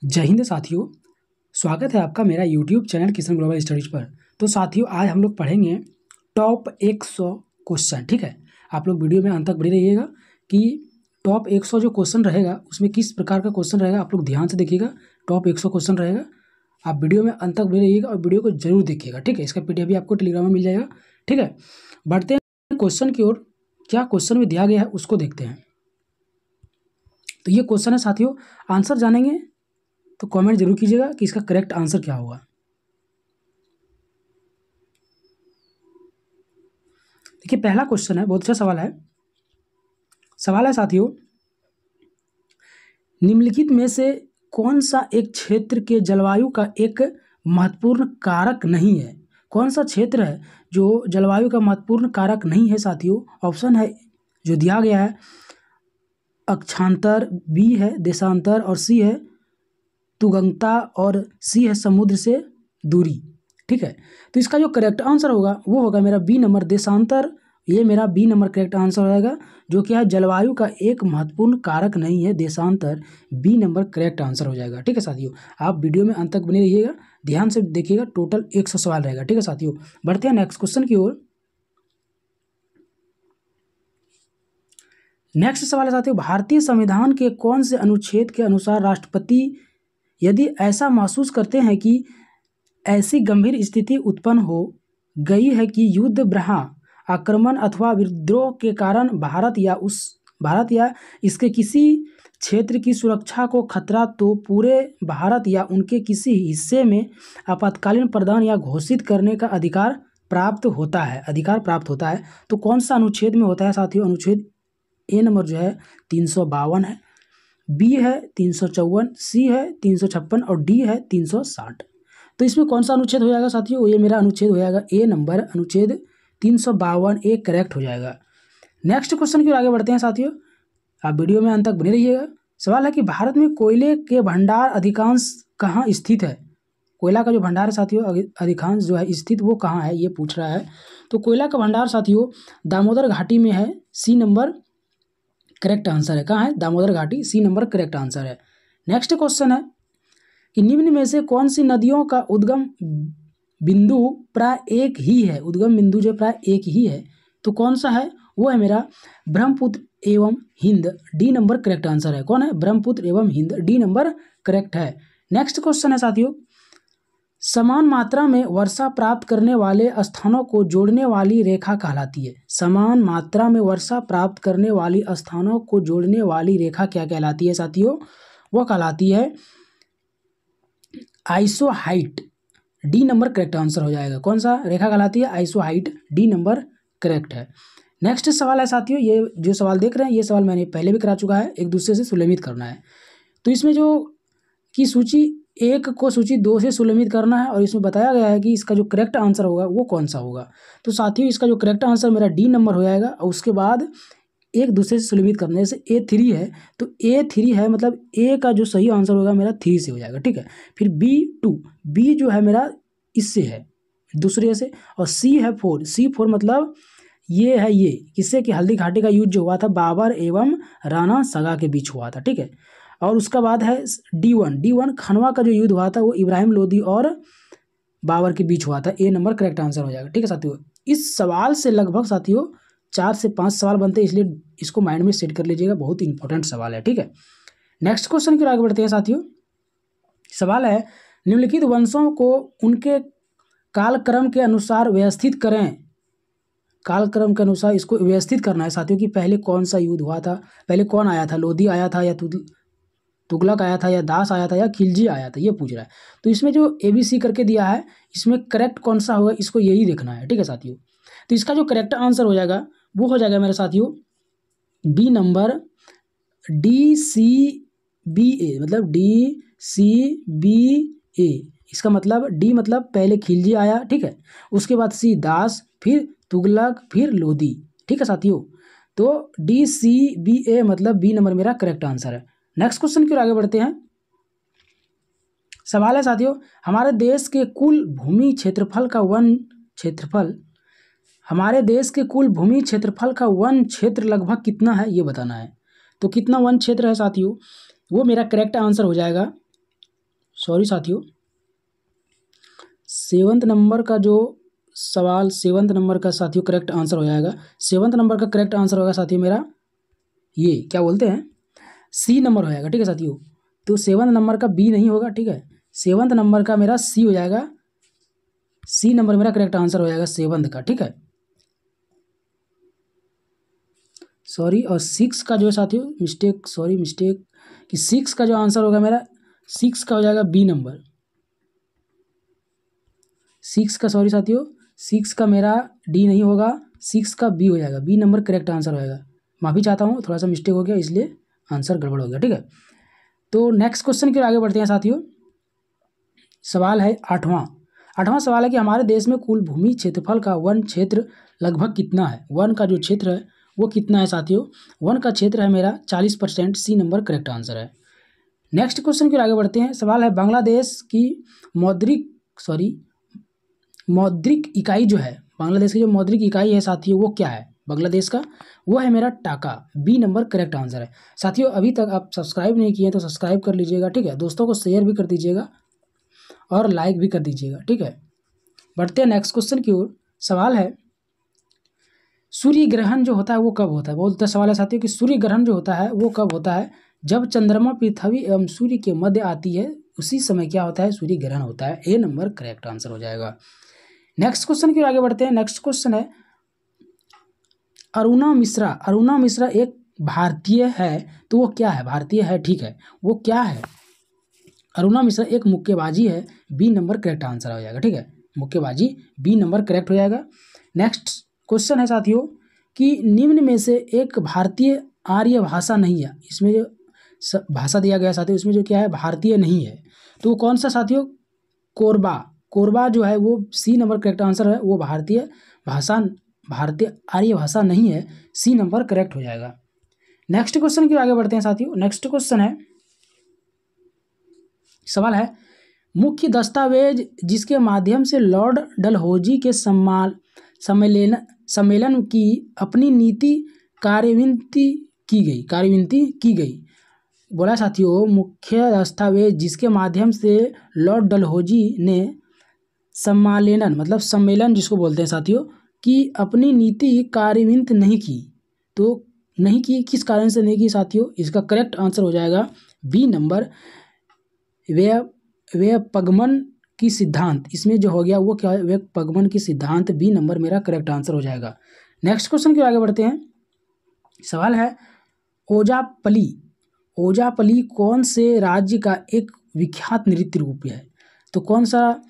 जय हिंद साथियों। स्वागत है आपका मेरा YouTube channel Kishan global studies पर। तो साथियों आज हम लोग पढ़ेंगे टॉप 100 क्वेश्चन। ठीक है, आप लोग वीडियो में अंत तक बने रहिएगा कि टॉप 100 जो क्वेश्चन रहेगा उसमें किस प्रकार का क्वेश्चन रहेगा आप लोग ध्यान से देखिएगा। टॉप 100 क्वेश्चन रहेगा, आप वीडियो में अंत तक बने रहिएगा और वीडियो को जरूर देखिएगा। ठीक है, इसका PDF भी आपको टेलीग्राम में मिल जाएगा। ठीक है, बढ़ते हैं क्वेश्चन की ओर। क्या क्वेश्चन में दिया गया है उसको देखते हैं। तो ये क्वेश्चन है साथियों, आंसर जानेंगे तो कमेंट जरूर कीजिएगा कि इसका करेक्ट आंसर क्या होगा। देखिए पहला क्वेश्चन है, बहुत अच्छा सवाल है। सवाल है साथियों, निम्नलिखित में से कौन सा एक क्षेत्र के जलवायु का एक महत्वपूर्ण कारक नहीं है? कौन सा क्षेत्र है जो जलवायु का महत्वपूर्ण कारक नहीं है साथियों? ऑप्शन है जो दिया गया है अक्षांतर, बी है देशांतर और सी है तुगंता और सी है समुद्र से दूरी। ठीक है, तो इसका जो करेक्ट आंसर होगा वो होगा मेरा बी नंबर देशांतर। ये मेरा बी नंबर करेक्ट आंसर हो जाएगा, जो कि है जलवायु का एक महत्वपूर्ण कारक नहीं है देशांतर। बी नंबर करेक्ट आंसर हो जाएगा। ठीक है साथियों, आप वीडियो में अंत तक बने रहिएगा, ध्यान से देखिएगा। टोटल 100 सवाल रहेगा। ठीक है साथियों, बढ़ते हैं नेक्स्ट क्वेश्चन की ओर। नेक्स्ट सवाल है साथियों, भारतीय संविधान के कौन से अनुच्छेद के अनुसार राष्ट्रपति यदि ऐसा महसूस करते हैं कि ऐसी गंभीर स्थिति उत्पन्न हो गई है कि युद्ध, ब्रहा, आक्रमण अथवा विद्रोह के कारण भारत या इसके किसी क्षेत्र की सुरक्षा को खतरा, तो पूरे भारत या उनके किसी हिस्से में आपातकालीन प्रदान या घोषित करने का अधिकार प्राप्त होता है। तो कौन सा अनुच्छेद में होता है साथियों? अनुच्छेद ए नंबर जो है 352 है, बी है 354, सी है 356 और डी है 360। तो इसमें कौन सा अनुच्छेद हो जाएगा साथियों? ये मेरा अनुच्छेद हो जाएगा ए नंबर, अनुच्छेद 352 ए करेक्ट हो जाएगा। नेक्स्ट क्वेश्चन की ओर आगे बढ़ते हैं साथियों, आप वीडियो में अंत तक बने रहिएगा। सवाल है कि भारत में कोयले के भंडार अधिकांश कहाँ स्थित है? कोयला का जो भंडार है साथियों अधिकांश जो है स्थित वो कहाँ है, ये पूछ रहा है। तो कोयला का भंडार साथियों दामोदर घाटी में है, सी नंबर करेक्ट आंसर है। कहाँ है? दामोदर घाटी, सी नंबर करेक्ट आंसर है। नेक्स्ट क्वेश्चन है कि निम्न में से कौन सी नदियों का उद्गम बिंदु प्राय एक ही है? उद्गम बिंदु जो प्राय एक ही है, तो कौन सा है? वो है मेरा ब्रह्मपुत्र एवं Hind, D number correct answer है। कौन है? ब्रह्मपुत्र एवं हिंद, डी नंबर करेक्ट है। नेक्स्ट क्वेश्चन है साथियों, समान मात्रा में वर्षा प्राप्त करने वाले स्थानों को जोड़ने वाली रेखा कहलाती है। समान मात्रा में वर्षा प्राप्त करने वाली स्थानों को जोड़ने वाली रेखा क्या कहलाती है साथियों? वो कहलाती है isohyet, D number correct answer हो जाएगा। कौन सा रेखा कहलाती है? आइसोहाइट, डी नंबर करेक्ट है। नेक्स्ट सवाल है साथियों, ये जो सवाल देख रहे हैं ये सवाल मैंने पहले भी करा चुका है, एक दूसरे से सुलमित करना है। तो इसमें जो कि सूची 1 को सूची 2 से सुलमित करना है और इसमें बताया गया है कि इसका जो करेक्ट आंसर होगा वो कौन सा होगा। तो साथियों इसका जो करेक्ट आंसर मेरा डी नंबर हो जाएगा और उसके बाद एक दूसरे से सुलमित करने से A3 है, तो A3 है मतलब ए का जो सही आंसर होगा मेरा 3 से हो जाएगा। ठीक है, फिर B2, बी जो है मेरा इससे है दूसरे से, और C है 4, C4 मतलब ये है ये किससे कि हल्दी घाटी का युद्ध जो हुआ था बाबर एवं राणा सगा के बीच हुआ था। ठीक है, और उसका बाद है D1 खनवा का जो युद्ध हुआ था वो इब्राहिम लोदी और बाबर के बीच हुआ था। ए नंबर करेक्ट आंसर हो जाएगा। ठीक है साथियों, इस सवाल से लगभग साथियों 4 से 5 सवाल बनते हैं, इसलिए इसको माइंड में सेट कर लीजिएगा, बहुत इंपॉर्टेंट सवाल है। ठीक है, नेक्स्ट क्वेश्चन की ओर आगे बढ़ते हैं साथियों। सवाल है निम्नलिखित वंशों को उनके कालक्रम के अनुसार व्यवस्थित करें। कालक्रम के अनुसार इसको व्यवस्थित करना है साथियों कि पहले कौन सा युद्ध हुआ था, पहले कौन आया था, लोधी आया था या तुगलक आया था या दास आया था या खिलजी आया था, ये पूछ रहा है। तो इसमें जो ABC करके दिया है इसमें करेक्ट कौन सा होगा इसको यही देखना है। ठीक है साथियों, तो इसका जो करेक्ट आंसर हो जाएगा वो हो जाएगा मेरे साथियों बी नंबर DCBA, मतलब DCBA। इसका मतलब डी मतलब पहले खिलजी आया, ठीक है, उसके बाद C दास, फिर तुगलक, फिर लोधी। ठीक है साथियों, तो DCBA मतलब बी नंबर मेरा करेक्ट आंसर है। नेक्स्ट क्वेश्चन की ओर आगे बढ़ते हैं। सवाल है साथियों, हमारे देश के कुल भूमि क्षेत्रफल का वन क्षेत्र लगभग कितना है ये बताना है। तो कितना वन क्षेत्र है साथियों, वो मेरा करेक्ट आंसर हो जाएगा सॉरी साथियों, 7th नंबर का जो सवाल 7th नंबर का साथियों करेक्ट आंसर हो जाएगा। 7th नंबर का करेक्ट आंसर होगा साथियों मेरा ये क्या बोलते हैं सी नंबर हो जाएगा। ठीक है साथियों, तो 7th नंबर का बी नहीं होगा। ठीक है, 7th नंबर का मेरा सी हो जाएगा। सी नंबर मेरा करेक्ट आंसर हो जाएगा 7th का। ठीक है, सॉरी, और 6 का जो है साथियों मिस्टेक, सॉरी मिस्टेक, कि 6 का जो आंसर होगा मेरा 6 का हो जाएगा बी नंबर। 6 का, सॉरी साथियों, 6 का मेरा डी नहीं होगा, 6 का बी हो जाएगा। बी नंबर करेक्ट आंसर होएगा। माफ़ी चाहता हूँ, थोड़ा सा मिस्टेक हो गया इसलिए आंसर गड़बड़ हो गया। ठीक है, तो नेक्स्ट क्वेश्चन की ओर आगे बढ़ते हैं साथियों। सवाल है 8वां सवाल है कि हमारे देश में कुल भूमि क्षेत्रफल का वन क्षेत्र लगभग कितना है। वन का जो क्षेत्र है वो कितना है साथियों। वन का क्षेत्र है मेरा 40%। सी नंबर करेक्ट आंसर है। नेक्स्ट क्वेश्चन की ओर आगे बढ़ते हैं। सवाल है बांग्लादेश की मौद्रिक इकाई जो है, बांग्लादेश की जो मौद्रिक इकाई है साथियों वो क्या है बांग्लादेश का, वो है मेरा टाका। बी नंबर करेक्ट आंसर है। साथियों अभी तक आप सब्सक्राइब नहीं किए तो सब्सक्राइब कर लीजिएगा। ठीक है, दोस्तों को शेयर भी कर दीजिएगा और लाइक भी कर दीजिएगा। ठीक है, बढ़ते हैं नेक्स्ट क्वेश्चन की ओर। सवाल है सूर्य ग्रहण जो होता है वो कब होता है। बहुत अच्छा सवाल है साथियों कि सूर्य ग्रहण जो होता है वो कब होता है। जब चंद्रमा पृथ्वी एवं सूर्य के मध्य आती है उसी समय क्या होता है, सूर्य ग्रहण होता है। ए नंबर करेक्ट आंसर हो जाएगा। नेक्स्ट क्वेश्चन की ओर आगे बढ़ते हैं। नेक्स्ट क्वेश्चन है अरुणा मिश्रा एक भारतीय है तो वो क्या है, भारतीय है। ठीक है, वो क्या है। अरुणा मिश्रा एक मुक्केबाजी है। बी नंबर करेक्ट आंसर हो जाएगा। ठीक है, मुक्केबाजी बी नंबर करेक्ट हो जाएगा। नेक्स्ट क्वेश्चन है साथियों कि निम्न में से एक भारतीय आर्य भाषा नहीं है। इसमें जो भाषा दिया गया साथियों इसमें जो क्या है भारतीय नहीं है, तो वो कौन सा साथियों, कोरबा जो है वो सी नंबर करेक्ट आंसर है। वो भारतीय आर्य भाषा नहीं है। सी नंबर करेक्ट हो जाएगा। नेक्स्ट क्वेश्चन की आगे बढ़ते हैं साथियों। नेक्स्ट क्वेश्चन है, सवाल है मुख्य दस्तावेज जिसके माध्यम से लॉर्ड डलहौजी के सम्मेलन की अपनी नीति कार्यान्वित की गई। बोला साथियों मुख्य दस्तावेज जिसके माध्यम से लॉर्ड डलहौजी ने सम्मेलन जिसको बोलते हैं साथियों कि अपनी नीति कार्यान्वित नहीं की, तो नहीं की किस कारण से नहीं की साथियों। इसका करेक्ट आंसर हो जाएगा बी नंबर व्यपगमन की सिद्धांत। इसमें जो हो गया वो क्या है, व्यपगमन की सिद्धांत। बी नंबर मेरा करेक्ट आंसर हो जाएगा। नेक्स्ट क्वेश्चन की आगे बढ़ते हैं। सवाल है ओजापली कौन से राज्य का एक विख्यात नृत्य रूप है। तो कौन सा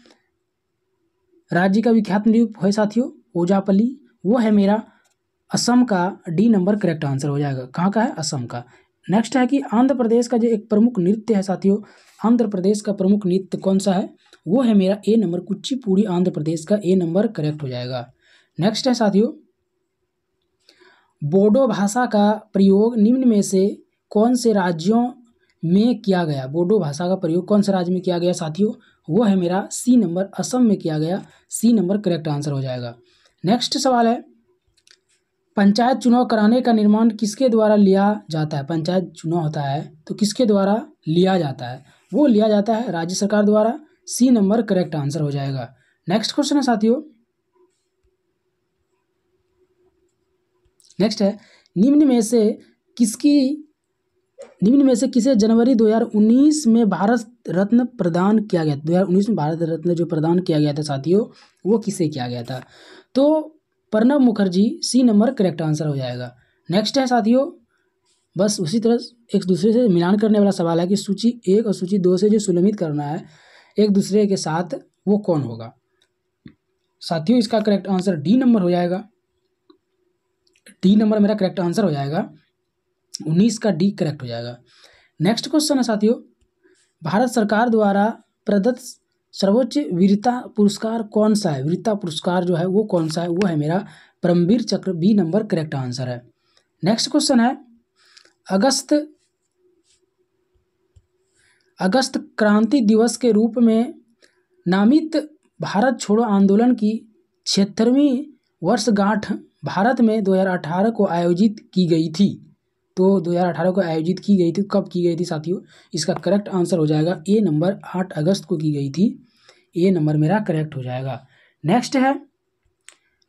राज्य का विख्यात नृत्य है साथियों ओजापली, वो है मेरा असम का। डी नंबर करेक्ट आंसर हो जाएगा। कहाँ का है, असम का। नेक्स्ट है कि आंध्र प्रदेश का जो एक प्रमुख नृत्य है साथियों, आंध्र प्रदेश का प्रमुख नृत्य कौन सा है, वो है मेरा ए नंबर कुचिपुड़ी। आंध्र प्रदेश का ए नंबर करेक्ट हो जाएगा। नेक्स्ट है साथियों बोडो भाषा का प्रयोग निम्न में से कौन से राज्यों में किया गया। बोडो भाषा का प्रयोग कौन से राज्य में किया गया साथियों, वो है मेरा सी नंबर असम में किया गया। सी नंबर करेक्ट आंसर हो जाएगा। नेक्स्ट सवाल है पंचायत चुनाव कराने का निर्माण किसके द्वारा लिया जाता है। पंचायत चुनाव होता है तो किसके द्वारा लिया जाता है, वो लिया जाता है राज्य सरकार द्वारा। सी नंबर करेक्ट आंसर हो जाएगा। नेक्स्ट क्वेश्चन है साथियों, नेक्स्ट है निम्न में से किसे जनवरी 2019 में भारत रत्न प्रदान किया गया। 2019 में भारत रत्न जो प्रदान किया गया था साथियों वो किसे किया गया था, तो Pranab Mukherjee. C number correct answer हो जाएगा। नेक्स्ट है साथियों बस उसी तरह एक दूसरे से मिलान करने वाला सवाल है कि सूची 1 और सूची 2 से जो सुलमित करना है एक दूसरे के साथ वो कौन होगा साथियों। इसका करेक्ट आंसर डी नंबर हो जाएगा। डी नंबर मेरा करेक्ट आंसर हो जाएगा। 19 का डी करेक्ट हो जाएगा। नेक्स्ट क्वेश्चन है साथियों भारत सरकार द्वारा प्रदत्त सर्वोच्च वीरता पुरस्कार कौन सा है। वीरता पुरस्कार जो है वो कौन सा है, वो है मेरा परमवीर चक्र। बी नंबर करेक्ट आंसर है। नेक्स्ट क्वेश्चन है अगस्त क्रांति दिवस के रूप में नामित भारत छोड़ो आंदोलन की 76वीं वर्षगांठ भारत में 2018 को आयोजित की गई थी। तो 2018 को आयोजित की गई थी। कब की गई थी साथियों? इसका करेक्ट आंसर हो जाएगा ए नंबर 8 अगस्त को की गई थी। ए नंबर मेरा करेक्ट हो जाएगा। नेक्स्ट है,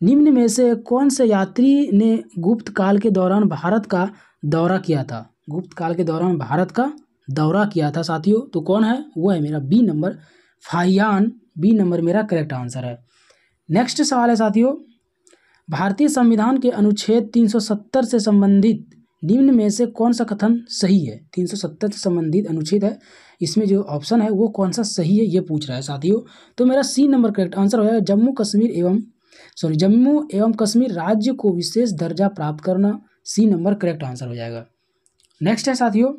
निम्न में से कौन से यात्री ने गुप्त काल के दौरान भारत का दौरा किया था? गुप्त काल के दौरान भारत का दौरा किया था साथियों, तो कौन है? वो है मेरा B number Fahien. B number मेरा करेक्ट आंसर है। नेक्स्ट सवाल है साथियों, भारतीय संविधान के अनुच्छेद 370 से संबंधित निम्न में से कौन सा कथन सही है? 370 से संबंधित अनुच्छेद है, इसमें जो ऑप्शन है वो कौन सा सही है ये पूछ रहा है साथियों। तो मेरा सी नंबर करेक्ट आंसर हो जाएगा, जम्मू एवं कश्मीर राज्य को विशेष दर्जा प्राप्त करना। सी नंबर करेक्ट आंसर हो जाएगा। नेक्स्ट है साथियों,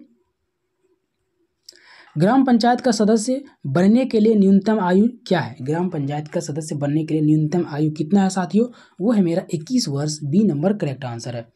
ग्राम पंचायत का सदस्य बनने के लिए न्यूनतम आयु क्या है? ग्राम पंचायत का सदस्य बनने के लिए न्यूनतम आयु कितना है साथियों? वो है मेरा 21 वर्ष। बी नंबर करेक्ट आंसर है।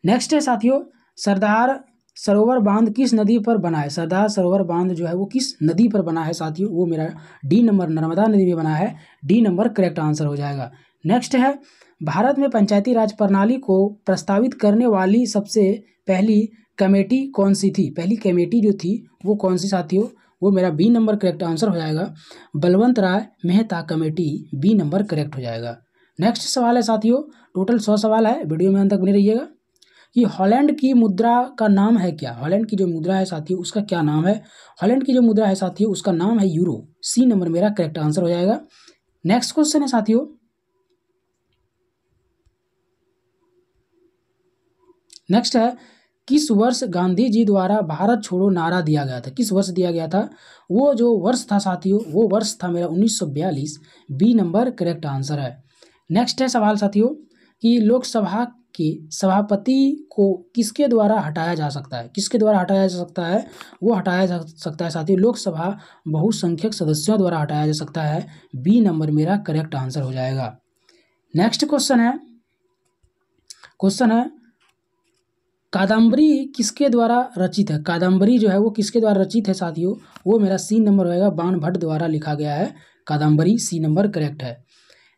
नेक्स्ट है साथियों, सरदार सरोवर बांध किस नदी पर बना है? सरदार सरोवर बांध जो है वो किस नदी पर बना है साथियों? वो मेरा डी नंबर नर्मदा नदी में बना है। डी नंबर करेक्ट आंसर हो जाएगा। नेक्स्ट है, भारत में पंचायती राज प्रणाली को प्रस्तावित करने वाली सबसे पहली कमेटी कौन सी थी? पहली कमेटी जो थी वो कौन सी साथियों? वो मेरा बी नंबर करेक्ट आंसर हो जाएगा, Balwant Rai Mehta committee. B number correct हो जाएगा। नेक्स्ट सवाल है साथियों, टोटल 100 सवाल है, वीडियो में अंत तक बने रहिएगा। कि हॉलैंड की मुद्रा का नाम है क्या? हॉलैंड की जो मुद्रा है साथियों उसका क्या नाम है? हॉलैंड की जो मुद्रा है साथियों उसका नाम है यूरो। सी नंबर मेरा करेक्ट आंसर हो जाएगा। नेक्स्ट क्वेश्चन है साथियों, नेक्स्ट है, किस वर्ष गांधी जी द्वारा भारत छोड़ो नारा दिया गया था? किस वर्ष दिया गया था? वो जो वर्ष था साथियों वो वर्ष था मेरा 1942। बी नंबर करेक्ट आंसर है। नेक्स्ट है सवाल साथियों, कि लोकसभा के सभापति को किसके द्वारा हटाया जा सकता है? किसके द्वारा हटाया जा सकता है? वो हटाया जा सकता है साथियों लोकसभा बहुसंख्यक सदस्यों द्वारा हटाया जा सकता है। बी नंबर मेरा करेक्ट आंसर हो जाएगा। नेक्स्ट क्वेश्चन है, कादम्बरी किसके द्वारा रचित है? कादम्बरी जो है वो किसके द्वारा रचित है साथियों? वो मेरा सी नंबर होएगा, बाण भट्ट द्वारा लिखा गया है कादम्बरी। सी नंबर करेक्ट है।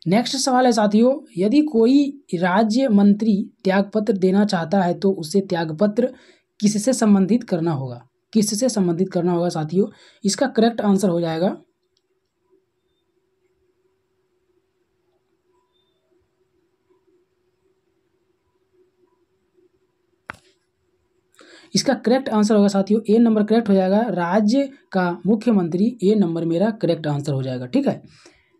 नेक्स्ट सवाल है साथियों, यदि कोई राज्य मंत्री त्यागपत्र देना चाहता है तो उसे त्यागपत्र किससे संबंधित करना होगा? किससे संबंधित करना होगा साथियों? इसका करेक्ट आंसर हो जाएगा, इसका करेक्ट आंसर होगा साथियों ए नंबर करेक्ट हो जाएगा, राज्य का मुख्यमंत्री। ए नंबर मेरा करेक्ट आंसर हो जाएगा। ठीक है,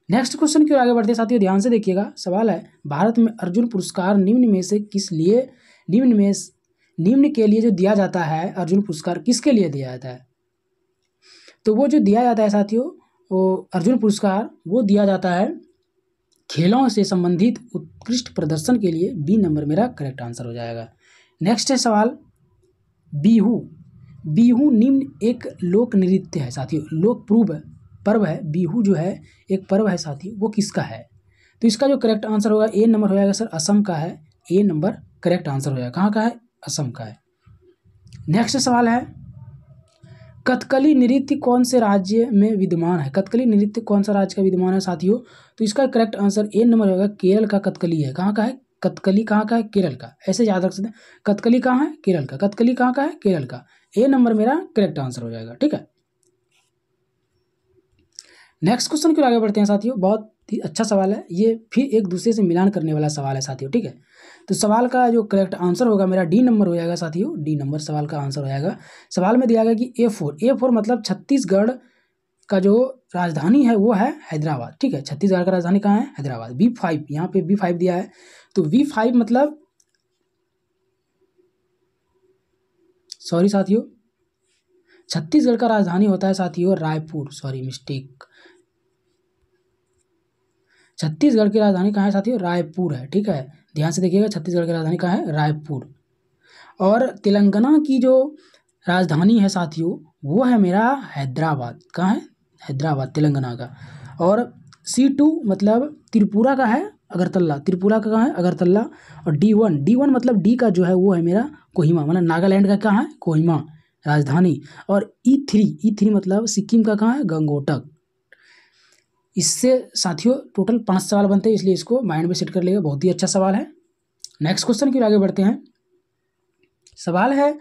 नेक्स्ट क्वेश्चन की ओर आगे बढ़ते हैं साथियों, ध्यान से देखिएगा। सवाल है, भारत में अर्जुन पुरस्कार निम्न में से किस लिए निम्न के लिए जो दिया जाता है, अर्जुन पुरस्कार किसके लिए दिया जाता है? तो वो जो दिया जाता है साथियों, वो अर्जुन पुरस्कार वो दिया जाता है खेलों से संबंधित उत्कृष्ट प्रदर्शन के लिए। बी नंबर मेरा करेक्ट आंसर हो जाएगा। नेक्स्ट है सवाल, बिहू। बिहू निम्न एक लोक नृत्य है साथियों, लोक पर्व है। बिहू जो है एक पर्व है साथियों, वो किसका है? तो इसका जो करेक्ट आंसर होगा ए नंबर हो जाएगा सर, असम का है। ए नंबर करेक्ट आंसर हो जाएगा। कहाँ का है? असम का है। नेक्स्ट सवाल है, कथकली नृत्य कौन से राज्य में विद्यमान है? कथकली नृत्य कौन सा राज्य का विद्यमान है साथियों? तो इसका करेक्ट आंसर ए नंबर होगा, केरल का कथकली है। कहाँ का है? कथकली कहाँ का है? केरल का। ऐसे याद रख सकते हैं, कथकली कहाँ है? केरल का। कथकली कहाँ का है? केरल का। ए नंबर मेरा करेक्ट आंसर हो जाएगा। ठीक है, नेक्स्ट क्वेश्चन की ओर आगे बढ़ते हैं साथियों। बहुत ही अच्छा सवाल है ये, फिर एक दूसरे से मिलान करने वाला सवाल है साथियों। ठीक है, तो सवाल का जो करेक्ट आंसर होगा मेरा डी नंबर हो जाएगा साथियों। डी नंबर सवाल का आंसर हो जाएगा। सवाल में दिया गया कि A4 मतलब छत्तीसगढ़ का जो राजधानी है वो है हैदराबाद। ठीक है, छत्तीसगढ़ का राजधानी कहाँ है? हैदराबाद। B5 यहाँ पे B5 दिया है, तो V5 मतलब सॉरी साथियों, छत्तीसगढ़ का राजधानी होता है साथियों रायपुर। सॉरी मिस्टेक, छत्तीसगढ़ की राजधानी कहाँ है साथियों? रायपुर है। ठीक है, ध्यान से देखिएगा, छत्तीसगढ़ की राजधानी कहाँ है? रायपुर। और तेलंगाना की जो राजधानी है साथियों वो है मेरा हैदराबाद। कहाँ है? हैदराबाद, तेलंगाना का। और C2 मतलब त्रिपुरा का है अगरतला। त्रिपुरा का कहाँ है? अगरतला। और D1 मतलब डी का जो है वो है मेरा कोहिमा, मतलब नागालैंड का कहाँ है? कोहिमा राजधानी। और E3 मतलब सिक्किम का कहाँ है? गंगोटक। इससे साथियों टोटल 5 सवाल बनते हैं, इसलिए इसको माइंड में सेट कर लेगा। बहुत ही अच्छा सवाल है। नेक्स्ट क्वेश्चन की ओर आगे बढ़ते हैं। सवाल है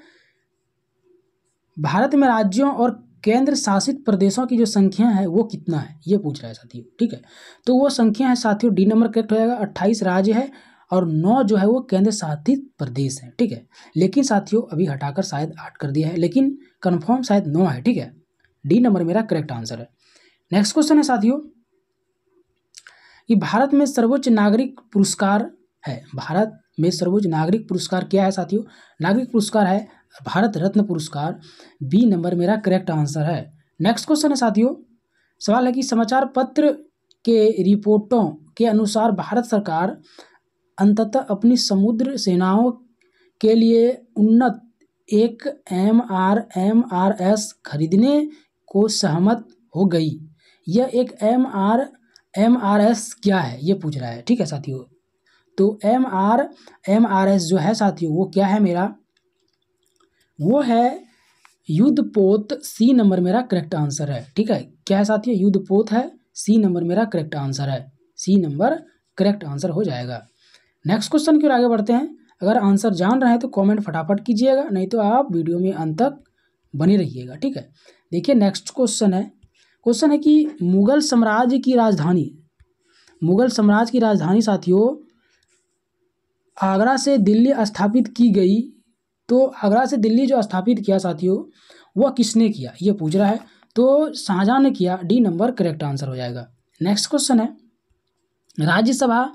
भारत में राज्यों और केंद्र शासित प्रदेशों की जो संख्या है वो कितना है, ये पूछ रहा है साथियों। ठीक है, तो वो संख्या है साथियों, डी नंबर करेक्ट हो जाएगा। 28 राज्य है और 9 जो है वो केंद्र शासित प्रदेश है। ठीक है, लेकिन साथियों अभी हटाकर शायद 8 कर दिया है, लेकिन कंफर्म शायद 9 है। ठीक है, डी नंबर मेरा करेक्ट आंसर है। नेक्स्ट क्वेश्चन है साथियों कि भारत में सर्वोच्च नागरिक पुरस्कार है, भारत में सर्वोच्च नागरिक पुरस्कार क्या है साथियों? नागरिक पुरस्कार है भारत रत्न पुरस्कार, बी नंबर मेरा करेक्ट आंसर है। नेक्स्ट क्वेश्चन है साथियों, सवाल है कि समाचार पत्र के रिपोर्टों के अनुसार भारत सरकार अंततः अपनी समुद्र सेनाओं के लिए उन्नत एक MRS खरीदने को सहमत हो गई। यह एक MRS क्या है, ये पूछ रहा है। ठीक है साथियों, तो MRS जो है साथियों वो क्या है मेरा, वो है युद्धपोत, सी नंबर मेरा करेक्ट आंसर है। ठीक है, क्या है साथियों, युद्धपोत है, सी नंबर मेरा करेक्ट आंसर है, सी नंबर करेक्ट आंसर हो जाएगा। नेक्स्ट क्वेश्चन की ओर आगे बढ़ते हैं। अगर आंसर जान रहे हैं तो कमेंट फटाफट कीजिएगा, नहीं तो आप वीडियो में अंत तक बने रहिएगा। ठीक है, देखिए नेक्स्ट क्वेश्चन है कि मुगल साम्राज्य की राजधानी साथियों आगरा से दिल्ली स्थापित की गई, तो आगरा से दिल्ली जो स्थापित किया साथियों वह किसने किया, ये पूछ रहा है। तो शाहजहां ने किया, डी नंबर करेक्ट आंसर हो जाएगा। नेक्स्ट क्वेश्चन है राज्यसभा,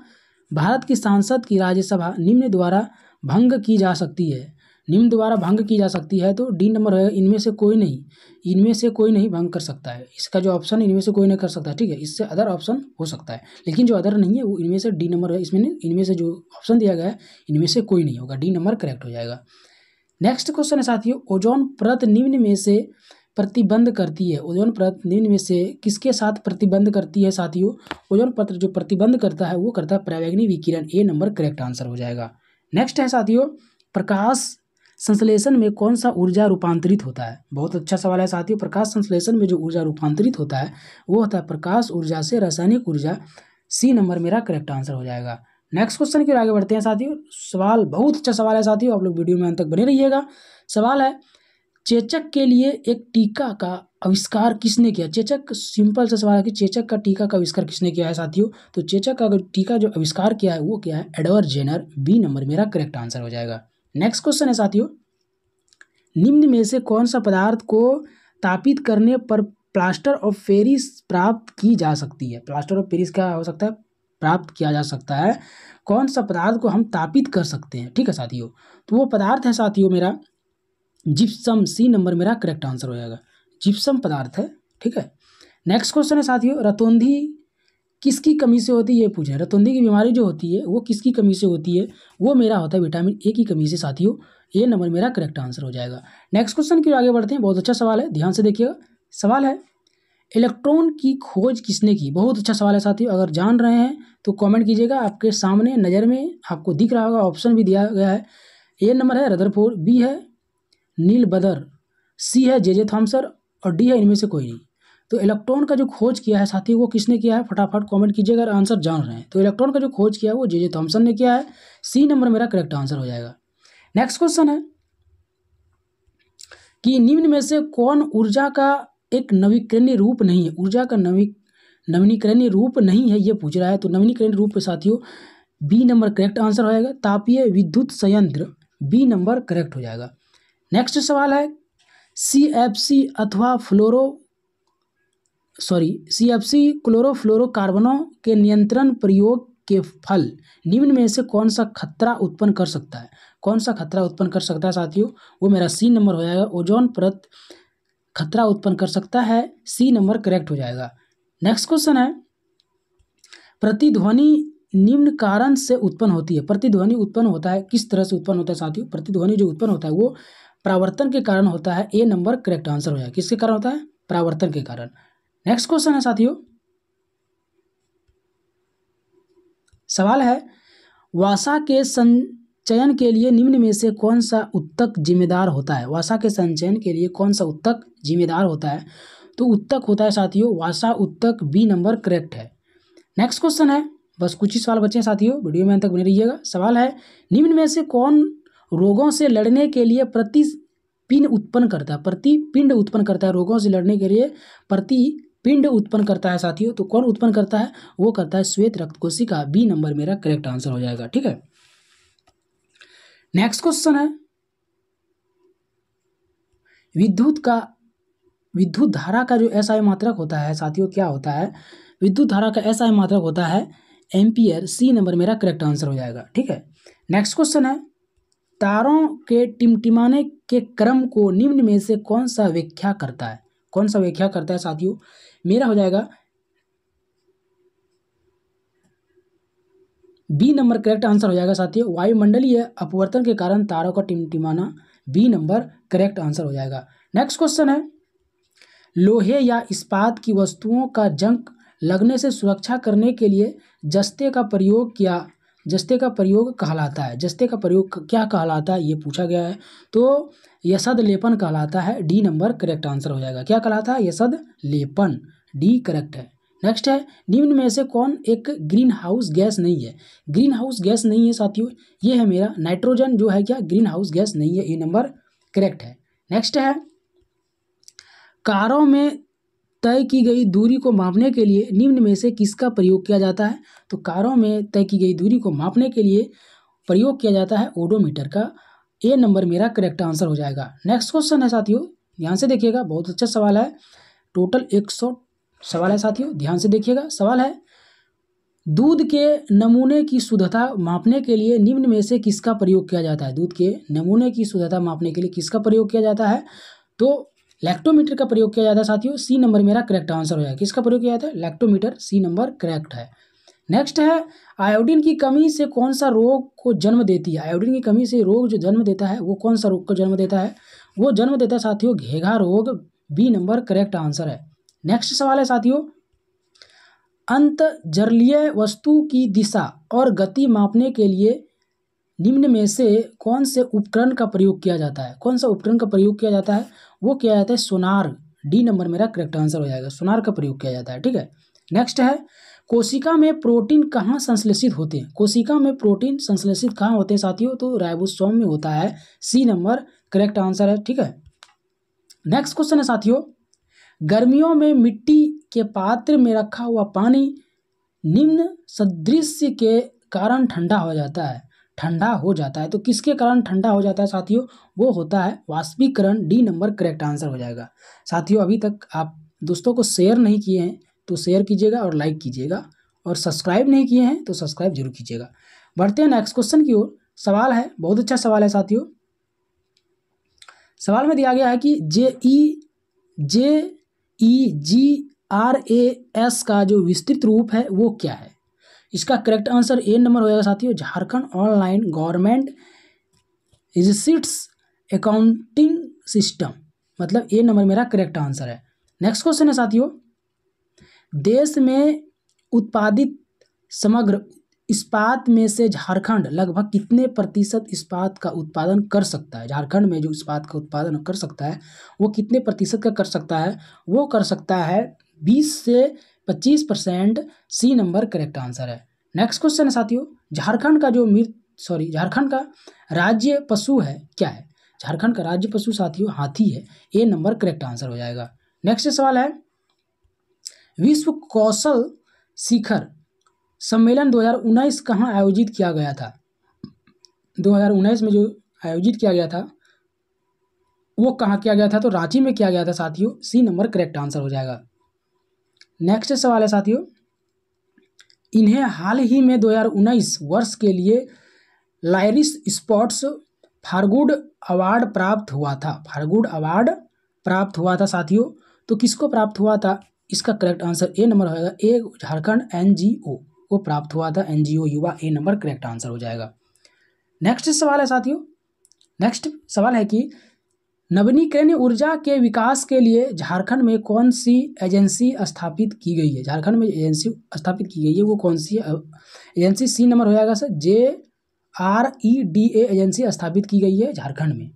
भारत की सांसद की राज्यसभा निम्न द्वारा भंग की जा सकती है, तो डी नंबर है, इनमें से कोई नहीं भंग कर सकता है। इसका जो ऑप्शन इनमें से कोई नहीं कर सकता। ठीक है, इससे अदर ऑप्शन हो सकता है, लेकिन जो अदर नहीं है वो इनमें से डी नंबर है, इसमें इनमें से जो ऑप्शन दिया गया है इनमें से कोई नहीं होगा, डी नंबर करेक्ट हो जाएगा। नेक्स्ट क्वेश्चन है साथियों, ओजोन परत निम्न में से प्रतिबंध करती है, ओजोन परत निम्न में से किसके साथ प्रतिबंध करती है साथियों? ओजोन परत जो प्रतिबंध करता है वो करता है पराबैंगनी विकिरण, ए नंबर करेक्ट आंसर हो जाएगा। नेक्स्ट है साथियों, प्रकाश संश्लेषण में कौन सा ऊर्जा रूपांतरित होता है? बहुत अच्छा सवाल है साथियों। प्रकाश संश्लेषण में जो ऊर्जा रूपांतरित होता है वो होता है प्रकाश ऊर्जा से रासायनिक ऊर्जा, सी नंबर मेरा करेक्ट आंसर हो जाएगा। नेक्स्ट क्वेश्चन की ओर आगे बढ़ते हैं साथियों। सवाल बहुत अच्छा सवाल है साथियों, आप लोग वीडियो में अंत तक बने रहिएगा। सवाल है चेचक के लिए एक टीका का आविष्कार किसने किया? चेचक, सिंपल सा सवाल है कि चेचक का टीका का आविष्कार किसने किया है साथियों? तो चेचक का टीका जो आविष्कार किया है वो क्या है? एडवर्ड जेनर, बी नंबर मेरा करेक्ट आंसर हो जाएगा। नेक्स्ट क्वेश्चन है साथियों, निम्न में से कौन सा पदार्थ को तापित करने पर प्लास्टर ऑफ पेरिस प्राप्त की जा सकती है? प्लास्टर ऑफ पेरिस क्या हो सकता है? प्राप्त किया जा सकता है। कौन सा पदार्थ को हम तापित कर सकते हैं? ठीक है साथियों, तो वो पदार्थ है साथियों मेरा जिप्सम, सी नंबर मेरा करेक्ट आंसर हो जाएगा। जिप्सम पदार्थ है। ठीक है, नेक्स्ट क्वेश्चन है साथियों, रतौंधी किसकी कमी से होती है, ये पूछे। रतौंधी की बीमारी जो होती है वो किसकी कमी से होती है? वो मेरा होता है विटामिन ए की कमी से साथियों, ए नंबर मेरा करेक्ट आंसर हो जाएगा। नेक्स्ट क्वेश्चन की आगे बढ़ते हैं, बहुत अच्छा सवाल है, ध्यान से देखिएगा। सवाल है इलेक्ट्रॉन की खोज किसने की? बहुत अच्छा सवाल है साथियों, अगर जान रहे हैं तो कमेंट कीजिएगा। आपके सामने नज़र में आपको दिख रहा होगा, ऑप्शन भी दिया गया है। ए नंबर है रदरफोर्ड, बी है नील बदर, सी है जे थॉमसन और डी है इनमें से कोई नहीं। तो इलेक्ट्रॉन का जो खोज किया है साथी वो किसने किया है? फटाफट कमेंट कीजिएगा अगर आंसर जान रहे हैं। तो इलेक्ट्रॉन का जो खोज किया है वो जे थॉमसन ने किया है, सी नंबर मेरा करेक्ट आंसर हो जाएगा। नेक्स्ट क्वेश्चन है कि निम्न में से कौन ऊर्जा का एक नवीकरणीय रूप नहीं है? ऊर्जा का नवीनीकरणीय रूप नहीं है, ये पूछ रहा है। तो नवीनीकरणीय रूप साथियों बी नंबर करेक्ट आंसर हो जाएगा। तापीय विद्युत संयंत्र, बी नंबर करेक्ट हो जाएगा। नेक्स्ट सवाल है CFC अथवा CFC क्लोरोफ्लोरोकार्बनों के नियंत्रण प्रयोग के फल निम्न में से कौन सा खतरा उत्पन्न कर सकता है? कौन सा खतरा उत्पन्न कर सकता है साथियों? वो मेरा सी नंबर हो जाएगा। ओजोन परत खतरा उत्पन्न कर सकता है, सी नंबर करेक्ट हो जाएगा। नेक्स्ट क्वेश्चन है प्रतिध्वनि निम्न कारण से उत्पन्न होती है। प्रतिध्वनि उत्पन्न होता है, किस तरह से उत्पन्न होता है साथियों? प्रतिध्वनि जो उत्पन्न होता है वो परावर्तन के कारण होता है, ए नंबर करेक्ट आंसर हो जाएगा। किसके कारण होता है? परावर्तन के कारण। नेक्स्ट क्वेश्चन है साथियों, सवाल है वसा के संचयन के लिए निम्न में से कौन सा उत्तक जिम्मेदार होता है? वसा के संचयन के लिए कौन सा उत्तक जिम्मेदार होता है? तो उत्तक होता है साथियों वसा उत्तक, बी नंबर करेक्ट है। नेक्स्ट क्वेश्चन है, बस कुछ ही सवाल बचे हैं साथियों, वीडियो में अंत तक बने रहिएगा। सवाल है निम्न में से कौन रोगों से लड़ने के लिए प्रतिपिंड उत्पन्न करता है, प्रतिपिंड उत्पन्न करता है, रोगों से लड़ने के लिए प्रतिपिंड उत्पन्न करता है साथियों। तो कौन उत्पन्न करता है? वो करता है श्वेत रक्त कोशिका। बी नंबर मेरा करेक्ट आंसर हो जाएगा। ठीक है, नेक्स्ट क्वेश्चन है विद्युत धारा का जो एसआई मात्रक होता है साथियों, क्या होता है? विद्युत धारा का एसआई मात्रक होता है एम्पियर। सी नंबर मेरा करेक्ट आंसर हो जाएगा। ठीक है, नेक्स्ट क्वेश्चन है तारों के टिमटिमाने के क्रम को निम्न में से कौन सा व्याख्या करता है? कौन सा व्याख्या करता है साथियों? मेरा हो जाएगा बी नंबर करेक्ट आंसर हो जाएगा साथियों। वायुमंडलीय अपवर्तन के कारण तारों का टिमटिमाना, बी नंबर करेक्ट आंसर हो जाएगा। नेक्स्ट क्वेश्चन है लोहे या इस्पात की वस्तुओं का जंग लगने से सुरक्षा करने के लिए जस्ते का प्रयोग कहलाता है? जस्ते का प्रयोग क्या कहलाता है, ये पूछा गया है। तो यसद लेपन कहलाता है। डी नंबर करेक्ट आंसर हो जाएगा। क्या कहलाता है? यसद लेपन। डी करेक्ट है। नेक्स्ट है निम्न में से कौन एक ग्रीन हाउस गैस नहीं है? ग्रीन हाउस गैस नहीं है साथियों, ये है मेरा नाइट्रोजन जो है, क्या ग्रीन हाउस गैस नहीं है। ए नंबर करेक्ट है। नेक्स्ट है कारों में तय की गई दूरी को मापने के लिए निम्न में से किसका प्रयोग किया जाता है? तो कारों में तय की गई दूरी को मापने के लिए प्रयोग किया जाता है ओडोमीटर का। ए नंबर मेरा करेक्ट आंसर हो जाएगा। नेक्स्ट क्वेश्चन है साथियों, ध्यान से देखिएगा, बहुत अच्छा सवाल है। टोटल 100 सवाल है साथियों, ध्यान से देखिएगा। सवाल है दूध के नमूने की शुद्धता मापने के लिए निम्न में से किसका प्रयोग किया जाता है? दूध के नमूने की शुद्धता मापने के लिए किसका प्रयोग किया जाता है? तो लैक्टोमीटर का प्रयोग किया जाता है साथियों। सी नंबर मेरा करेक्ट आंसर हो जाएगा। किसका प्रयोग किया जाता है? लैक्टोमीटर। सी नंबर करेक्ट है। नेक्स्ट है आयोडीन की कमी से कौन सा रोग को जन्म देती है? आयोडीन की कमी से रोग जो जन्म देता है वो कौन सा रोग को जन्म देता है? वो जन्म देता है साथियों घेघा रोग। बी नंबर करेक्ट आंसर है। नेक्स्ट सवाल है साथियों अंतर्जलीय वस्तु की दिशा और गति मापने के लिए निम्न में से कौन से उपकरण का प्रयोग किया जाता है? कौन सा उपकरण का प्रयोग किया जाता है? वो किया जाता है सोनार। डी नंबर मेरा करेक्ट आंसर हो जाएगा। सोनार का प्रयोग किया जाता है। ठीक है, नेक्स्ट है कोशिका में प्रोटीन कहाँ संश्लेषित होते हैं? कोशिका में प्रोटीन संश्लेषित कहाँ होते हैं साथियों? तो राइबोसोम में होता है। सी नंबर करेक्ट आंसर है। ठीक है, नेक्स्ट क्वेश्चन है साथियों गर्मियों में मिट्टी के पात्र में रखा हुआ पानी निम्न सदृश्य के कारण ठंडा हो जाता है। तो किसके कारण ठंडा हो जाता है साथियों? वो होता है वाष्पीकरण। डी नंबर करेक्ट आंसर हो जाएगा। साथियों अभी तक आप दोस्तों को शेयर नहीं किए हैं तो शेयर कीजिएगा और लाइक कीजिएगा, और सब्सक्राइब नहीं किए हैं तो सब्सक्राइब जरूर कीजिएगा। बढ़ते हैं नेक्स्ट क्वेश्चन की ओर। सवाल है, बहुत अच्छा सवाल है साथियों। सवाल में दिया गया है कि JEGRAS का जो विस्तृत रूप है वो क्या है? इसका करेक्ट आंसर ए नंबर हो जाएगा साथियों Jharkhand online government registers accounting system, मतलब ए नंबर मेरा करेक्ट आंसर है। नेक्स्ट क्वेश्चन है साथियों देश में उत्पादित समग्र इस्पात में से झारखंड लगभग कितने प्रतिशत इस्पात का उत्पादन कर सकता है? झारखंड में जो इस्पात का उत्पादन कर सकता है वो कितने प्रतिशत का कर सकता है? वो कर सकता है 20 से 25%। सी नंबर करेक्ट आंसर है। नेक्स्ट क्वेश्चन है साथियों झारखंड का राज्य पशु है क्या है? झारखंड का राज्य पशु साथियों हाथी है। ए नंबर करेक्ट आंसर हो जाएगा। नेक्स्ट सवाल है विश्व कौशल शिखर सम्मेलन 2019 कहाँ आयोजित किया गया था? 2019 में जो आयोजित किया गया था वो कहाँ किया गया था? तो रांची में किया गया था साथियों। सी नंबर करेक्ट आंसर हो जाएगा। नेक्स्ट सवाल है साथियों इन्हें हाल ही में 2019 वर्ष के लिए लाइरिस स्पॉट्स फारगुड अवार्ड प्राप्त हुआ था साथियों। तो किसको प्राप्त हुआ था? इसका करेक्ट आंसर ए नंबर होगा। ए झारखंड NGO को प्राप्त हुआ था, NGO युवा। ए नंबर करेक्ट आंसर हो जाएगा। नेक्स्ट सवाल है साथियों नेक्स्ट सवाल है कि नवीनीकरणीय ऊर्जा के विकास के लिए झारखंड में कौन सी एजेंसी स्थापित की गई है? झारखंड में एजेंसी स्थापित की गई है वो कौन सी एजेंसी? सी नंबर हो जाएगा सर JREDA एजेंसी स्थापित की गई है झारखंड में।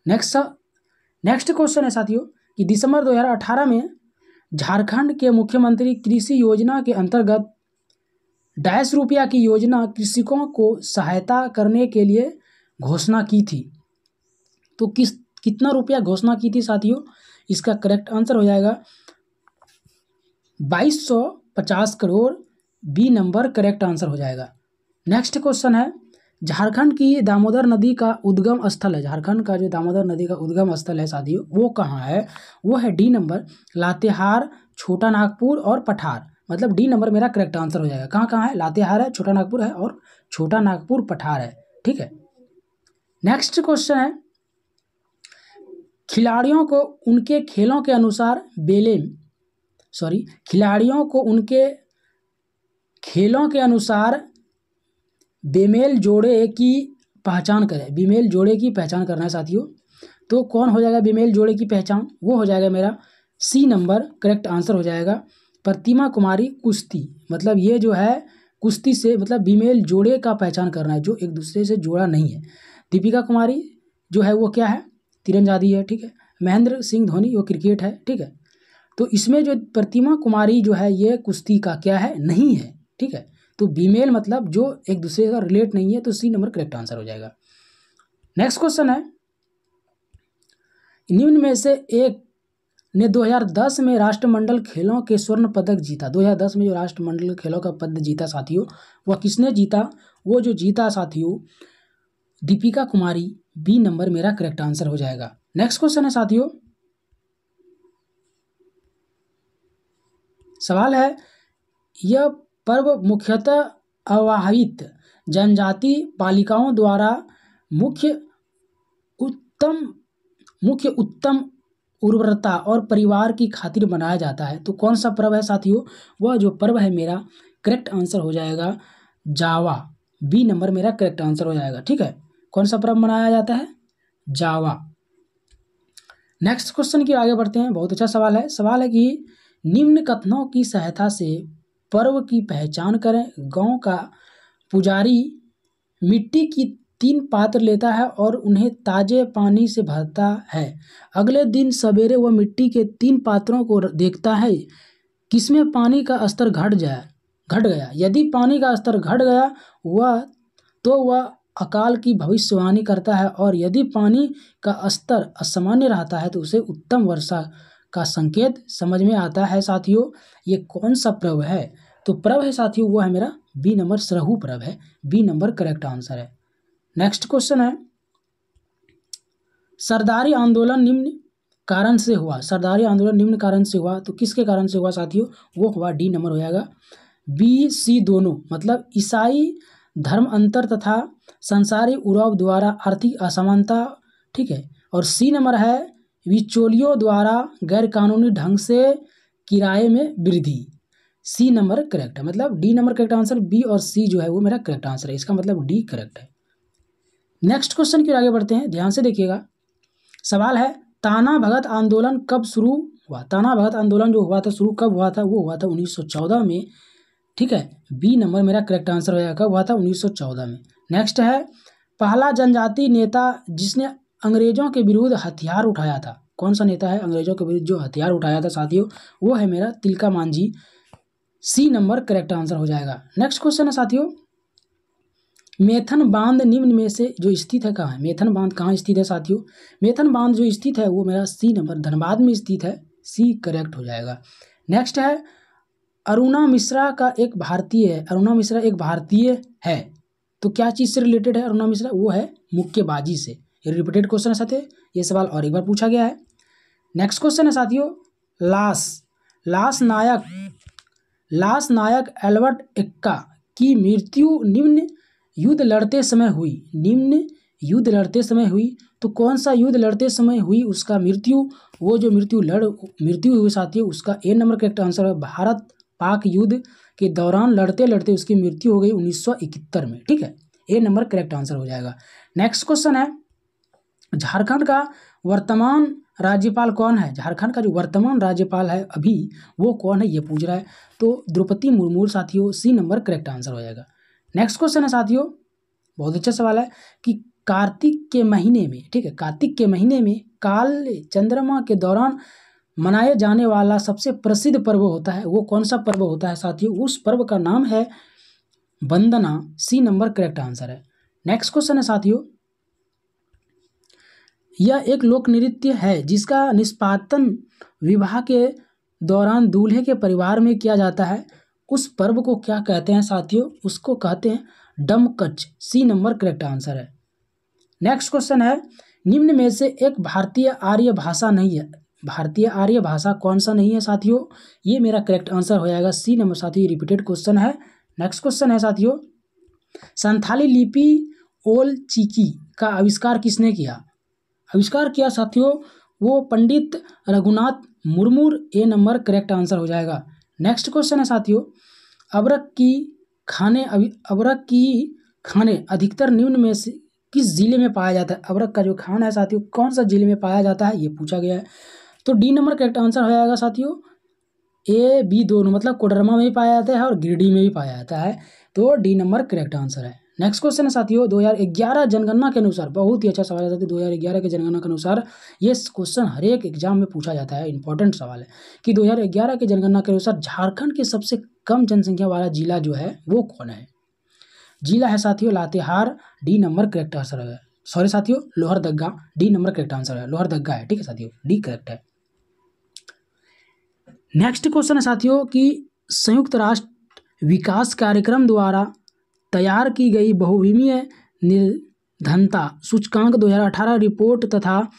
नेक्स्ट क्वेश्चन है साथियों कि दिसंबर 2018 में झारखंड के मुख्यमंत्री कृषि योजना के अंतर्गत ₹1.5 की योजना कृषकों को सहायता करने के लिए घोषणा की थी। तो कितना रुपया घोषणा की थी साथियों? इसका करेक्ट आंसर हो जाएगा 2250 crore. B number correct answer हो जाएगा। नेक्स्ट क्वेश्चन है, झारखंड की दामोदर नदी का उद्गम स्थल है, झारखंड का जो दामोदर नदी का उद्गम स्थल है साथियों वो कहाँ है? वो है डी नंबर लातेहार, छोटा नागपुर और पठार। मतलब डी नंबर मेरा करेक्ट आंसर हो जाएगा। कहाँ कहाँ है? लातेहार है, छोटा नागपुर है और छोटा नागपुर पठार है। ठीक है। नेक्स्ट क्वेश्चन है, खिलाड़ियों को उनके खेलों के अनुसार खिलाड़ियों को उनके खेलों के अनुसार बेमेल जोड़े की पहचान करें। बेमेल जोड़े की पहचान करना है साथियों। तो कौन हो जाएगा बेमेल जोड़े की पहचान? वो हो जाएगा मेरा सी नंबर करेक्ट आंसर हो जाएगा। प्रतिमा कुमारी कुश्ती, मतलब ये जो है कुश्ती से मतलब बेमेल जोड़े का पहचान करना है जो एक दूसरे से जोड़ा नहीं है। दीपिका कुमारी जो है वो क्या है? तीरंदाजी है। ठीक है। महेंद्र सिंह धोनी वो क्रिकेट है। ठीक है। तो इसमें जो प्रतिमा कुमारी जो है ये कुश्ती का क्या है? नहीं है। ठीक है। तो फीमेल मतलब जो एक दूसरे का रिलेट नहीं है, तो सी नंबर करेक्ट आंसर हो जाएगा। नेक्स्ट क्वेश्चन है, निम्न में से एक ने 2010 में राष्ट्रमंडल खेलों के स्वर्ण पदक जीता। 2010 में जो राष्ट्रमंडल खेलों का पदक जीता साथियों, वह किसने जीता? वो जो जीता साथियों दीपिका कुमारी। बी नंबर मेरा करेक्ट आंसर हो जाएगा। नेक्स्ट क्वेश्चन है साथियों, सवाल है, यह पर्व मुख्यतः अविवाहित जनजाति बालिकाओं द्वारा मुख्य उत्तम उर्वरता और परिवार की खातिर मनाया जाता है। तो कौन सा पर्व है साथियों? वह जो पर्व है मेरा करेक्ट आंसर हो जाएगा जावा। बी नंबर मेरा करेक्ट आंसर हो जाएगा। ठीक है। कौन सा पर्व मनाया जाता है? जावा। नेक्स्ट क्वेश्चन की आगे बढ़ते हैं। बहुत अच्छा सवाल है। सवाल है कि निम्न कथनों की सहायता से पर्व की पहचान करें। गांव का पुजारी मिट्टी की 3 पात्र लेता है और उन्हें ताजे पानी से भरता है। अगले दिन सवेरे वह मिट्टी के 3 पात्रों को देखता है, किसमें पानी का स्तर घट गया। यदि पानी का स्तर घट गया वह अकाल की भविष्यवाणी करता है, और यदि पानी का स्तर असामान्य रहता है तो उसे उत्तम वर्षा का संकेत समझ में आता है। साथियों ये कौन सा पर्व है? तो पर्व है साथियों वो है मेरा बी नंबर सरहू पर्व है। बी नंबर करेक्ट आंसर है। नेक्स्ट क्वेश्चन है, सरदारी आंदोलन निम्न कारण से हुआ। सरदारी आंदोलन निम्न कारण से हुआ, तो किसके कारण से हुआ साथियों? वो हुआ डी नंबर हो जाएगा। बी सी दोनों, मतलब ईसाई धर्म अंतर तथा संसारी उराव द्वारा आर्थिक असमानता। ठीक है। और सी नंबर है बिचौलियों द्वारा गैरकानूनी ढंग से किराए में वृद्धि। सी नंबर करेक्ट है, मतलब D number correct answer. B और सी जो है वो मेरा करेक्ट आंसर है, इसका मतलब डी करेक्ट है। नेक्स्ट क्वेश्चन की आगे बढ़ते हैं, ध्यान से देखिएगा। सवाल है, ताना भगत आंदोलन कब शुरू हुआ? ताना भगत आंदोलन जो हुआ था शुरू कब हुआ था? वो हुआ था 1914 में। ठीक है। बी नंबर मेरा करेक्ट आंसर हो जाएगा। कब हुआ था? 1914 में। नेक्स्ट है, पहला जनजाति नेता जिसने अंग्रेजों के विरुद्ध हथियार उठाया था। कौन सा नेता है अंग्रेजों के विरुद्ध जो हथियार उठाया था साथियों? वो है मेरा Tilka Manjhi. C number correct answer हो जाएगा। नेक्स्ट क्वेश्चन है साथियों, मेथन बांध निम्न में से जो स्थित है कहाँ है? मेथन बांध कहाँ स्थित है साथियों? मेथन बांध जो स्थित है वो मेरा सी नंबर धनबाद में स्थित है। सी करेक्ट हो जाएगा। नेक्स्ट है, अरुणा मिश्रा एक भारतीय है। तो क्या चीज़ से रिलेटेड है अरुणा मिश्रा? वो है मुक्केबाजी से। ये रिपीटेड क्वेश्चन है साथियों, ये सवाल और एक बार पूछा गया है। नेक्स्ट क्वेश्चन है साथियों, लांस नायक एल्बर्ट एक्का की मृत्यु निम्न युद्ध लड़ते समय हुई। तो कौन सा युद्ध लड़ते समय हुई उसका मृत्यु? वो जो मृत्यु हुई साथियों उसका ए नंबर करेक्ट आंसर है। भारत पाक युद्ध के दौरान लड़ते लड़ते उसकी मृत्यु हो गई 1971 में। ठीक है। ए नंबर करेक्ट आंसर हो जाएगा। नेक्स्ट क्वेश्चन है, झारखंड का वर्तमान राज्यपाल कौन है? झारखंड का जो वर्तमान राज्यपाल है अभी वो कौन है ये पूछ रहा है। तो द्रौपदी मुर्मू साथियों। सी नंबर करेक्ट आंसर हो जाएगा। नेक्स्ट क्वेश्चन है साथियों, बहुत अच्छा सवाल है कि कार्तिक के महीने में, ठीक है, कार्तिक के महीने में काल चंद्रमा के दौरान मनाए जाने वाला सबसे प्रसिद्ध पर्व होता है, वो कौन सा पर्व होता है साथियों? उस पर्व का नाम है वंदना। सी नंबर करेक्ट आंसर है। नेक्स्ट क्वेश्चन है साथियों, यह एक लोक नृत्य है जिसका निष्पादन विवाह के दौरान दूल्हे के परिवार में किया जाता है। उस पर्व को क्या कहते हैं साथियों? उसको कहते हैं डमकच। सी नंबर करेक्ट आंसर है। नेक्स्ट क्वेश्चन है, निम्न में से एक भारतीय आर्य भाषा नहीं है। भारतीय आर्य भाषा कौन सा नहीं है साथियों? ये मेरा करेक्ट आंसर हो जाएगा सी नंबर। साथियों रिपीटेड क्वेश्चन है। नेक्स्ट क्वेश्चन है साथियों, संथाली लिपि ओल चिकी का आविष्कार किसने किया? आविष्कार किया साथियों वो पंडित रघुनाथ मुर्मू। ए नंबर करेक्ट आंसर हो जाएगा। नेक्स्ट क्वेश्चन है साथियों, अबरक की खाने अधिकतर निम्न में से किस जिले में पाया जाता है? अबरक का जो खाना है साथियों कौन सा जिले में पाया जाता है, ये पूछा गया है। तो डी नंबर करेक्ट आंसर हो जाएगा साथियों। ए बी दोनों, मतलब कोडरमा में भी पाया जाता है और गिरिडीह में भी पाया जाता है। तो डी नंबर करेक्ट आंसर है। नेक्स्ट क्वेश्चन है साथियों, 2011 जनगणना के अनुसार, बहुत ही अच्छा सवाल है साथियों, 2011 के जनगणना के अनुसार ये क्वेश्चन हर एक एग्जाम में पूछा जाता है, इंपॉर्टेंट सवाल है कि 2011 के जनगणना के अनुसार झारखंड के सबसे कम जनसंख्या वाला जिला जो है वो कौन है? जिला है साथियों Latehar. D number correct answer है। सॉरी साथियों, Lohardaga. D number correct answer है, लोहरदग्गा है। ठीक है साथियों, डी करेक्ट है। नेक्स्ट क्वेश्चन है साथियों कि संयुक्त राष्ट्र विकास कार्यक्रम द्वारा तैयार की गई बहुविमीय निर्धनता सूचकांक 2018 रिपोर्ट तथा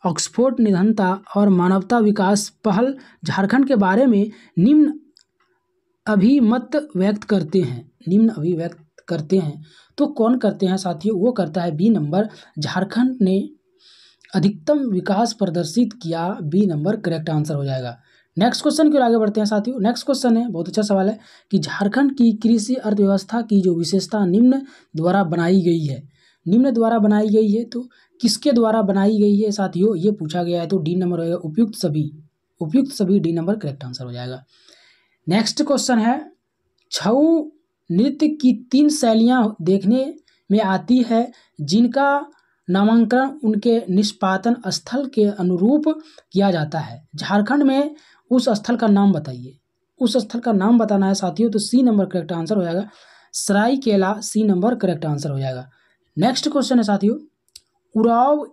ऑक्सफोर्ड निर्धनता और मानवता विकास पहल झारखंड के बारे में निम्न अभिमत व्यक्त करते हैं। निम्न अभिव्यक्त करते हैं तो कौन करते हैं साथियों? वो करता है बी नंबर, झारखंड ने अधिकतम विकास प्रदर्शित किया। बी नंबर करेक्ट आंसर हो जाएगा। नेक्स्ट क्वेश्चन की ओर आगे बढ़ते हैं साथियों। नेक्स्ट क्वेश्चन है, बहुत अच्छा सवाल है कि झारखंड की कृषि अर्थव्यवस्था की जो विशेषता निम्न द्वारा बनाई गई है, निम्न द्वारा बनाई गई है तो किसके द्वारा बनाई गई है साथियों? ये पूछा गया है। तो डी नंबर हो जाएगा उपयुक्त सभी। उपयुक्त सभी डी नंबर करेक्ट आंसर हो जाएगा। नेक्स्ट क्वेश्चन है, छऊ नृत्य की 3 शैलियाँ देखने में आती है जिनका नामांकन उनके निष्पादन स्थल के अनुरूप किया जाता है। झारखंड में उस स्थल का नाम बताइए। उस स्थल का नाम बताना है साथियों, तो सी नंबर करेक्ट आंसर हो जाएगा Saraikela. C number correct answer हो जाएगा। नेक्स्ट क्वेश्चन है साथियों, उराव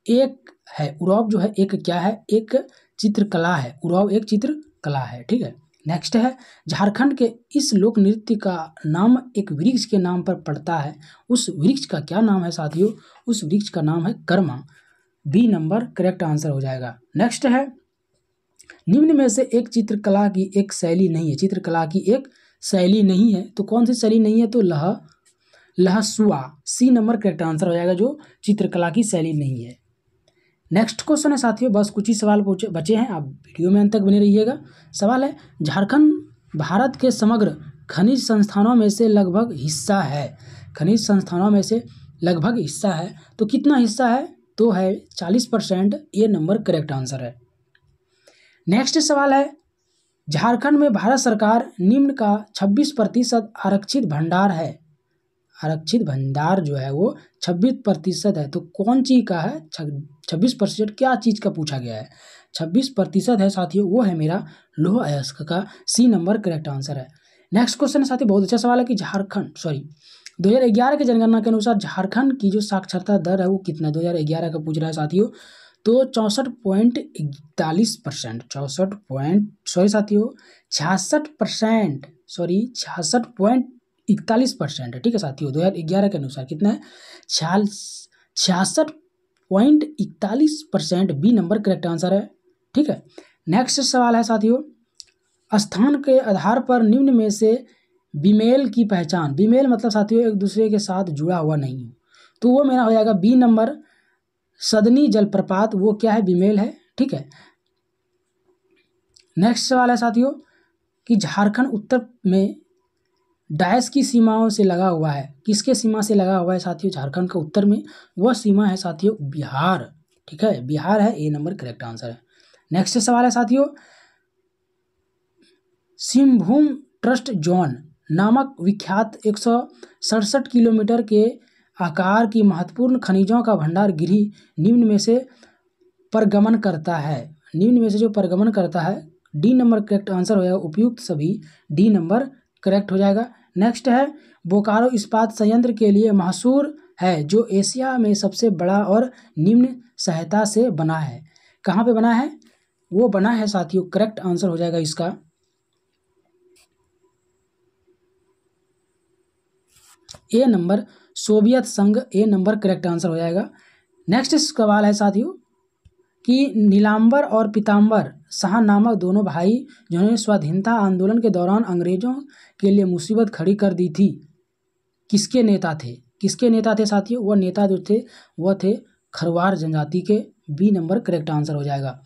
एक है। उराव जो है एक क्या है? एक चित्रकला है। उराव एक चित्रकला है। ठीक है। नेक्स्ट है, झारखंड के इस लोक नृत्य का नाम एक वृक्ष के नाम पर पड़ता है। उस वृक्ष का क्या नाम है साथियों? उस वृक्ष का नाम है Karma. B number correct answer हो जाएगा। नेक्स्ट है, निम्न में से एक चित्रकला की एक शैली नहीं है। चित्रकला की एक शैली नहीं है तो कौन सी शैली नहीं है? तो लहसुआ। सी नंबर करेक्ट आंसर हो जाएगा, जो चित्रकला की शैली नहीं है। नेक्स्ट क्वेश्चन है साथियों, बस कुछ ही सवाल बचे हैं, आप वीडियो में अंत तक बने रहिएगा। सवाल है, झारखंड भारत के समग्र खनिज संस्थानों में से लगभग हिस्सा है। खनिज संस्थानों में से लगभग हिस्सा है तो कितना हिस्सा है? तो है 40%। ये नंबर करेक्ट आंसर है। नेक्स्ट सवाल है, झारखंड में भारत सरकार निम्न का 26% आरक्षित भंडार है। आरक्षित भंडार जो है वो 26% है तो कौन चीज़ का है? 26% क्या चीज़ का पूछा गया है? 26% है साथियों, वो है मेरा लौह अयस्क का। सी नंबर करेक्ट आंसर है। नेक्स्ट क्वेश्चन है साथियों, बहुत अच्छा सवाल है कि 2011 के जनगणना के अनुसार झारखंड की जो साक्षरता दर है वो कितना? 2011 का पूछ रहा है साथियों, तो 64.41%। 66% है। ठीक है साथियों, 2011 के अनुसार कितना है? 66.41%। बी नंबर करेक्ट आंसर है। ठीक है। नेक्स्ट सवाल है साथियों, स्थान के आधार पर निम्न में से बीमेल की पहचान। बीमेल मतलब साथियों एक दूसरे के साथ जुड़ा हुआ नहीं हो, तो वो मेरा हो जाएगा बी नंबर, सदनी जलप्रपात। वो क्या है? बीमेल है। ठीक है। नेक्स्ट सवाल है साथियों कि झारखंड उत्तर में डैश की सीमाओं से लगा हुआ है। किसके सीमा से लगा हुआ है साथियों? झारखंड का उत्तर में वह सीमा है साथियों बिहार। ठीक है, बिहार है। ए नंबर करेक्ट आंसर है। नेक्स्ट सवाल है साथियों, सिंहभूम ट्रस्ट जोन नामक विख्यात 167 किलोमीटर के आकार की महत्वपूर्ण खनिजों का भंडार गृह निम्न में से परगमन करता है। निम्न में से जो परगमन करता है, डी नंबर करेक्ट आंसर हो जाएगा उपयुक्त सभी। डी नंबर करेक्ट हो जाएगा। नेक्स्ट है, बोकारो इस्पात संयंत्र के लिए मशहूर है जो एशिया में सबसे बड़ा और निम्न सहायता से बना है। कहाँ पे बना है? वो बना है साथियों, करेक्ट आंसर हो जाएगा इसका ए नंबर, सोवियत संघ, ए नंबर करेक्ट आंसर हो जाएगा। नेक्स्ट सवाल है साथियों कि नीलांबर और पीतांबर शाह नामक दोनों भाई जिन्होंने स्वाधीनता आंदोलन के दौरान अंग्रेजों के लिए मुसीबत खड़ी कर दी थी, किसके नेता थे? किसके नेता थे साथियों? वह नेता जो थे वह थे खरवार जनजाति के। बी नंबर करेक्ट आंसर हो जाएगा।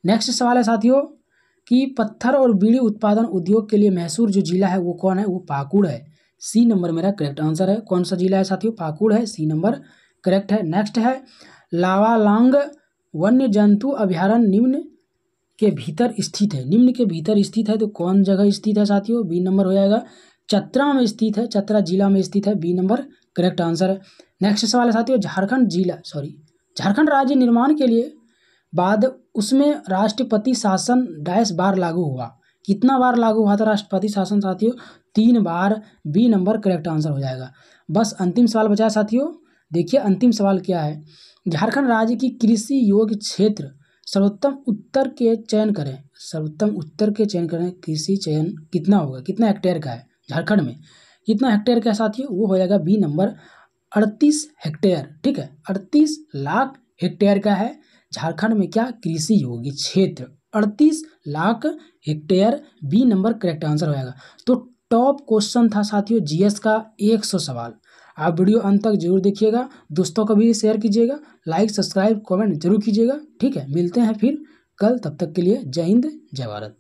नेक्स्ट सवाल है साथियों कि पत्थर और बीड़ी उत्पादन उद्योग के लिए मैसूर जो जिला है वो कौन है? वो पाकुड़ है। सी नंबर मेरा करेक्ट आंसर है। कौन सा जिला है साथियों? पाकुड़ है। सी नंबर करेक्ट है। नेक्स्ट है लावालांग वन्य जंतु अभयारण्य निम्न के भीतर स्थित है। निम्न के भीतर स्थित है तो कौन जगह स्थित है साथियों? बी नंबर हो जाएगा। चतरा में स्थित है, चतरा जिला में स्थित है। बी नंबर करेक्ट आंसर है। नेक्स्ट सवाल है साथियों झारखंड राज्य निर्माण के लिए बाद उसमें राष्ट्रपति शासन डैश बार लागू हुआ। कितना बार लागू हुआ था राष्ट्रपति शासन साथियों? 3 बार। बी नंबर करेक्ट आंसर हो जाएगा। बस अंतिम सवाल बचा है साथियों। देखिए अंतिम सवाल क्या है। झारखंड राज्य की कृषि योग्य क्षेत्र सर्वोत्तम उत्तर के चयन करें। सर्वोत्तम उत्तर के चयन करें। कृषि चयन कितना होगा? कितना हेक्टेयर का है झारखंड में? कितना हेक्टेयर का है साथियों? वो हो जाएगा बी नंबर 38 हेक्टेयर। ठीक है, 38 लाख हेक्टेयर का है झारखंड में क्या? कृषि योग्य क्षेत्र 38 lakh hectare. B number correct answer हो जाएगा। तो टॉप क्वेश्चन था साथियों जीएस का 100 सवाल। आप वीडियो अंत तक जरूर देखिएगा, दोस्तों को भी शेयर कीजिएगा, लाइक सब्सक्राइब कमेंट जरूर कीजिएगा। ठीक है, मिलते हैं फिर कल, तब तक के लिए जय हिंद जय भारत।